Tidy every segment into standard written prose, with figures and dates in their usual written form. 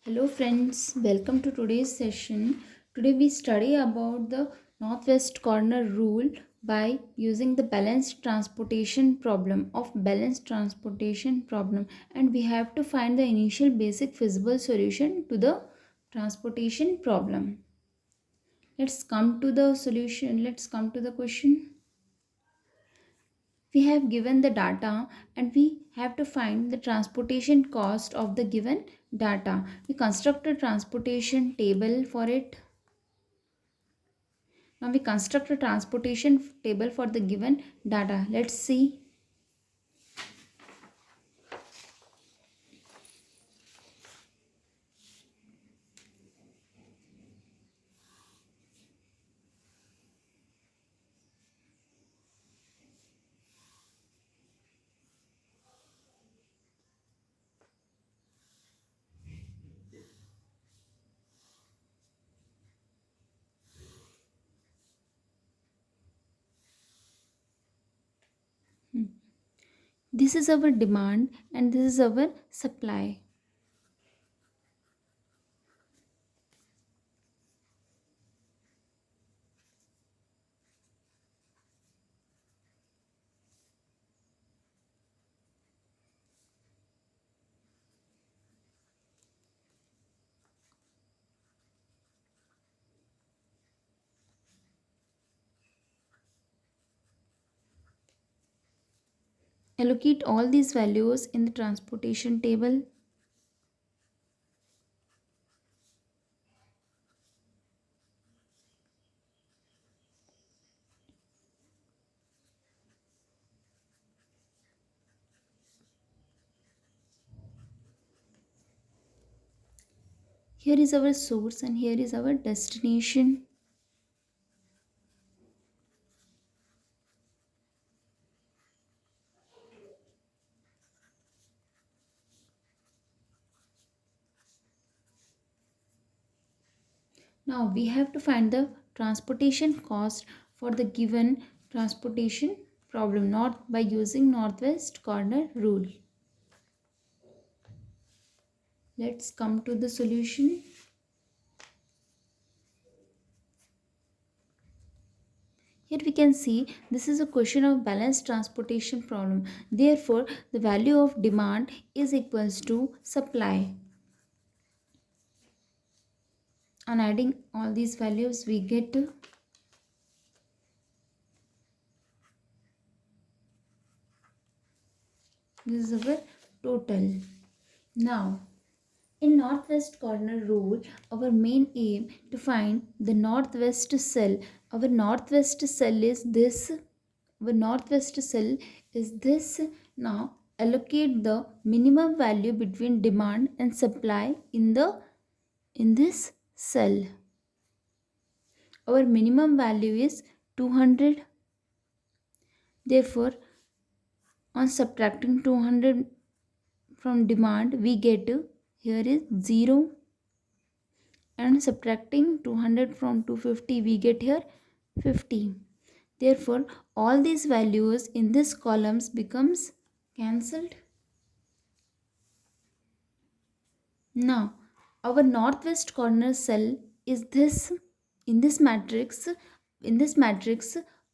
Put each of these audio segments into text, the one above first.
Hello friends, welcome to today's session. Today we study about the northwest corner rule by using the balanced transportation problem and we have to find the initial basic feasible solution to the transportation problem. Let's come to the solution. Let's come to the question. We have given the data and we have to find the transportation cost of the given data. We construct a transportation table for it. Now we construct a transportation table for the given data. Let's see. This is our demand and this is our supply. Allocate all these values in the transportation table. Here is our source and here is our destination. Now we have to find the transportation cost for the given transportation problem, not by using northwest corner rule. Let's come to the solution. Here we can see this is a question of balanced transportation problem. Therefore, the value of demand is equals to supply. On adding all these values, we get this is our total. Now, in northwest corner rule, our main aim to find the northwest cell. Our northwest cell is this. Our northwest cell is this. Now, allocate the minimum value between demand and supply in this cell. Our minimum value is 200. Therefore, on subtracting 200 from demand, we get here is 0, and subtracting 200 from 250, we get here 50. Therefore, all these values in this columns becomes cancelled. Now, our northwest corner cell is this. In this matrix,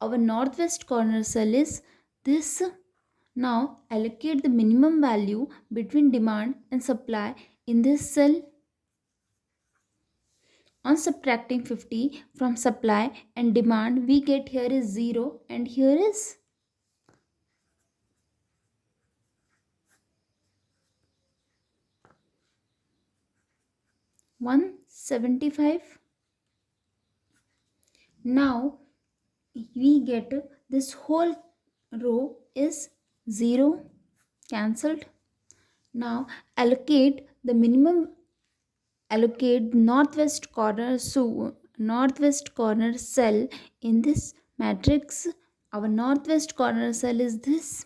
our northwest corner cell is this. Now, allocate the minimum value between demand and supply in this cell. On subtracting 50 from supply and demand, we get here is 0 and here is 175. Now we get this whole row is 0, cancelled. Now allocate northwest corner cell in this matrix. Our northwest corner cell is this.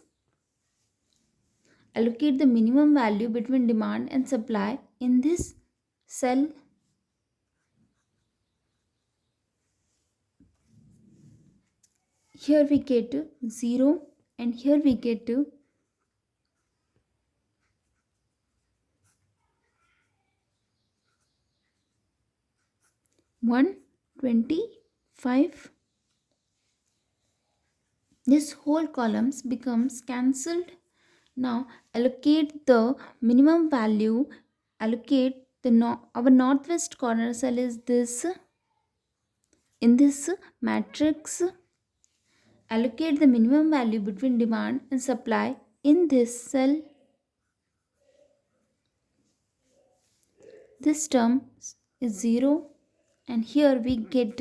Allocate the minimum value between demand and supply in this cell. Here we get 0 and here we get 125. This whole columns becomes cancelled. Now allocate the minimum value. Allocate the our northwest corner cell is this. In this matrix, allocate the minimum value between demand and supply in this cell. This term is 0, and here we get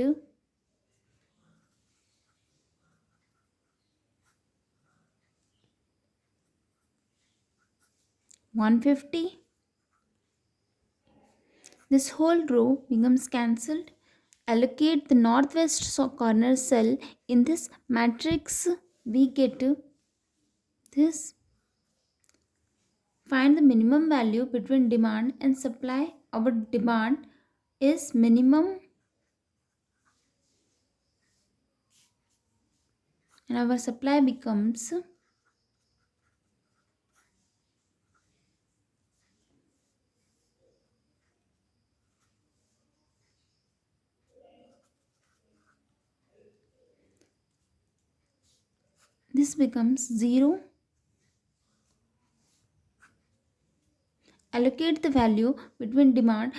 150. This whole row becomes cancelled. Allocate the northwest corner cell in this matrix. We get this. Find the minimum value between demand and supply. Our demand is minimum and our supply becomes this becomes 0. Allocate the value between demand.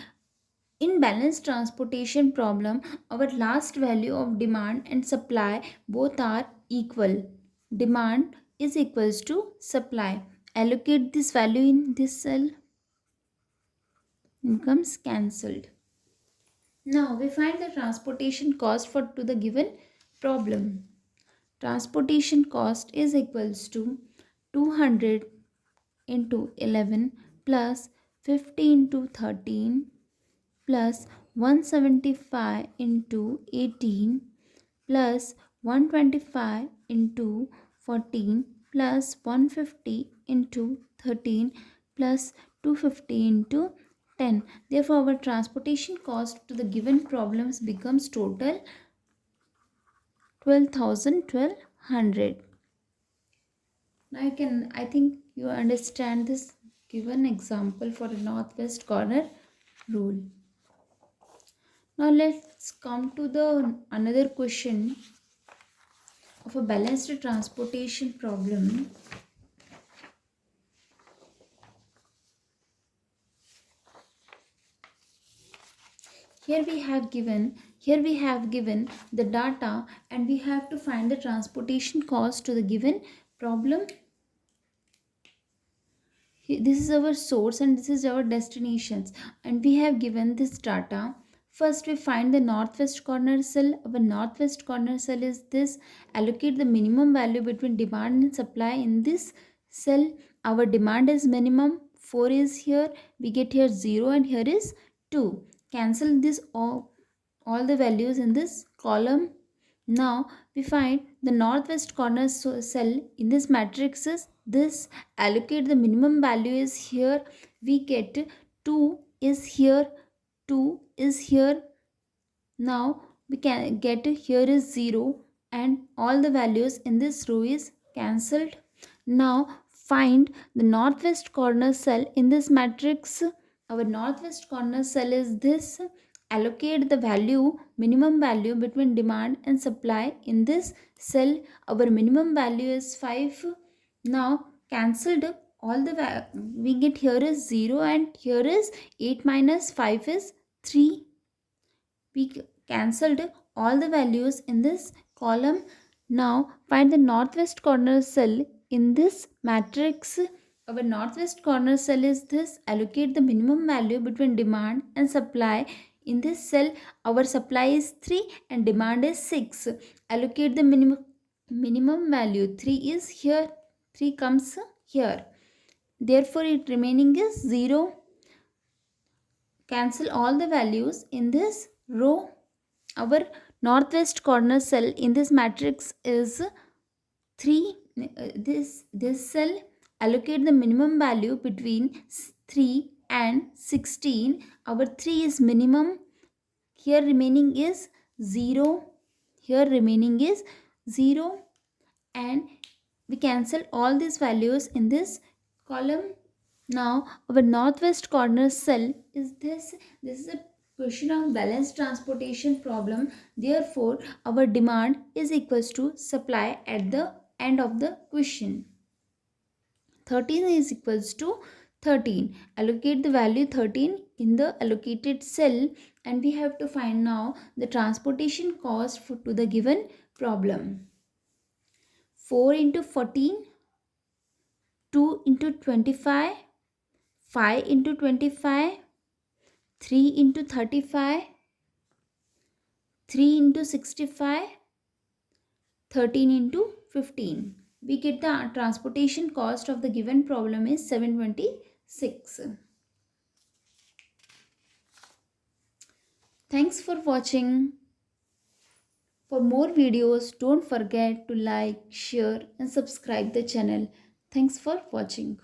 In balanced transportation problem, our last value of demand and supply both are equal. Demand is equals to supply. Allocate this value in this cell. It becomes cancelled. Now we find the transportation cost for to the given problem. Transportation cost is equals to 200 into 11 plus 50 into 13 plus 175 into 18 plus 125 into 14 plus 150 into 13 plus 250 into 10. Therefore, our transportation cost to the given problems becomes total 12,1200. Now I think you understand this given example for a northwest corner rule. Now let's come to the another question of a balanced transportation problem. Here we have given the data and we have to find the transportation cost to the given problem. This is our source and this is our destinations, and we have given this data. First we find the northwest corner cell. Our northwest corner cell is this. Allocate the minimum value between demand and supply in this cell. Our demand is minimum 4 is here, we get here 0 and here is 2. Cancel this all the values in this column. Now we find the northwest corner cell in this matrix is this. Allocate the minimum value is here. We get 2 is here, 2 is here. Now we can get here is 0 and all the values in this row is cancelled. Now find the northwest corner cell in this matrix. Our northwest corner cell is this. Allocate the value minimum value between demand and supply in this cell. Our minimum value is 5. Now cancelled all the we get here is 0 and here is 8 minus 5 is 3. We cancelled all the values in this column. Now find the northwest corner cell in this matrix. Our northwest corner cell is this. Allocate the minimum value between demand and supply in this cell. Our supply is 3 and demand is 6. Allocate the minimum value. 3 is here, 3 comes here, therefore it remaining is 0. Cancel all the values in this row. Our northwest corner cell in this matrix is 3. This cell. Allocate the minimum value between 3 and 16. Our 3 is minimum, here remaining is 0, here remaining is 0, and we cancel all these values in this column. Now our northwest corner cell is this. This is a Question of balanced transportation problem. Therefore, our demand is equals to supply at the end of the question. 13 is equals to 13. Allocate the value 13 in the allocated cell, and we have to find now the transportation cost to the given problem. 4 into 14, 2 into 25, 5 into 25, 3 into 35, 3 into 65, 13 into 15. We get the transportation cost of the given problem is 726. Thanks for watching. For more videos, don't forget to like, share and subscribe the channel. Thanks for watching.